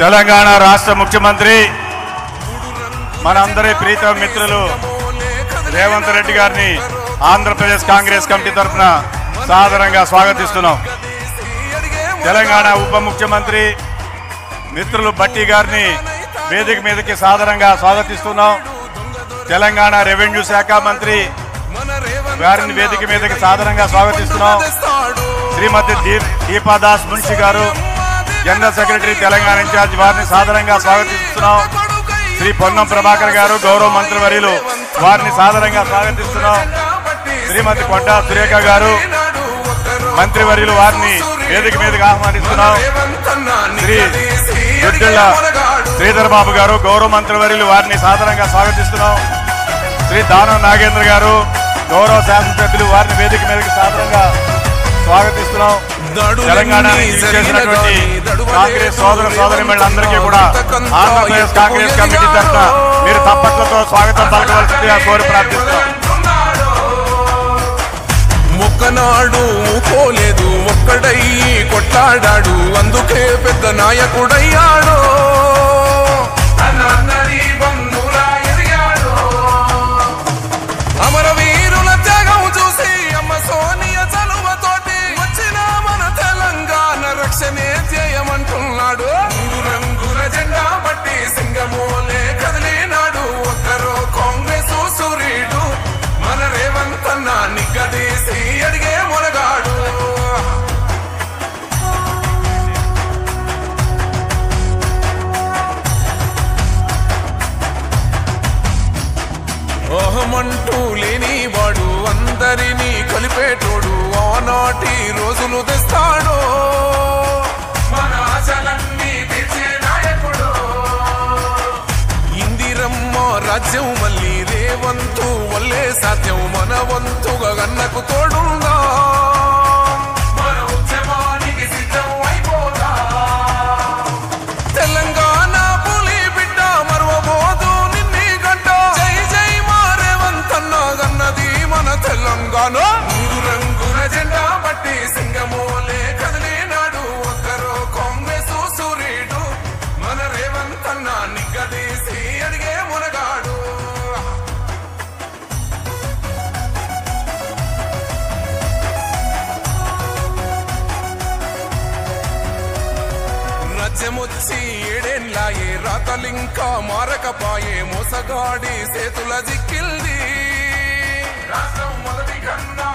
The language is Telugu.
తెలంగాణ రాష్ట్ర ముఖ్యమంత్రి మనందరి ప్రీతమ మిత్రులు రేవంత్ రెడ్డి గారిని ఆంధ్రప్రదేశ్ కాంగ్రెస్ కమిటీ తరఫున సాదరంగా స్వాగతిస్తున్నాం. తెలంగాణ ఉప ముఖ్యమంత్రి మిత్రులు భట్టి గారిని వేదిక మీదకి సాదరంగా స్వాగతిస్తున్నాం. తెలంగాణ రెవెన్యూ శాఖ మంత్రి గారిని వేదిక మీదకి సాదరంగా స్వాగతిస్తున్నాం. శ్రీమతి దీపాదాస్ మున్షి గారు జనరల్ సెక్రటరీ తెలంగాణ ఇన్ఛార్జ్ వారిని సాదరంగా స్వాగతిస్తున్నాం. శ్రీ పొన్నం ప్రభాకర్ గారు గౌరవ మంత్రివర్యులు వారిని సాదరంగా స్వాగతిస్తున్నాం. శ్రీమతి కొండా సురేఖ గారు మంత్రివర్యులు వారిని వేదిక మీదకి ఆహ్వానిస్తున్నాం. శ్రీ గుడ్డెళ్ల శ్రీధర్ బాబు గారు గౌరవ మంత్రివర్యులు వారిని సాదరంగా స్వాగతిస్తున్నాం. శ్రీ దానం నాగేంద్ర గారు గౌరవ శాసనసభ్యులు వారిని వేదిక మీదకి సాదరంగా స్వాగతిస్తున్నాం. తెలంగాణ నుంచి చేసినటువంటి కాంగ్రెస్ సోదర సోదరిమణులందరికీ కూడా ఆంధ్రప్రదేశ్ కాంగ్రెస్ కమిటీ తరఫున మీరు తప్పట్లతో స్వాగతం పలకవలసిందిగా కోరి ప్రార్థిస్తున్నాం. ఒక్కనాడు పోలేదు, ఒక్కడయ్యి కొట్లాడాడు, అందుకే పెద్ద నాయకుడయ్యాడు. అమరవీరుల త్యాగం చూసి అమ్మ సోనియా చలువతోటి వచ్చిన మన తెలంగాణ రక్షణే చేయమంటున్నాడు. రంగుల జెండా బట్టి సింగమోలే కదిలినాడు. ఒక్కరో కాంగ్రెస్ సూర్యుడు మన రేవంత్ అన్న నిగ్గదీసి అడిగే మొనగాడు. ఓహమంటూ లేనివాడు, అందరినీ కలిపేటోడు, ఆనాటి రోజులు తెస్తాడు. మన ఆశలన్నీ తీర్చే నాయకుడు. ఇందిరమ్మ రాజ్యం మళ్ళీ రేవంతు వల్లే సాధ్యం. మన వంతుగా గన్నకు తోడుందా, మన ఉద్యమానికి సిద్ధం అయిపోదా. తెలంగాణ పులి బిడ్డ మరవబోదు నిన్ని గంట. జై జై మా రేవంత్ అన్న గన్నది మన తెలంగాణ. రంగుల జెండా బట్టి సింగమోలే కదిలినాడు. ఒక్కరో కాంగ్రెస్ సూర్యుడు మన రేవంత్ అన్న నిగ్గదీసి అడిగే మునగాడు. రాజ్యమొచ్చి ఏడేళ్ళాయే, రాతలింకా మారకపాయే, మోసగాడి చేతుల జిక్కిల్ది రాష్ట్రం మొదటి కన్నా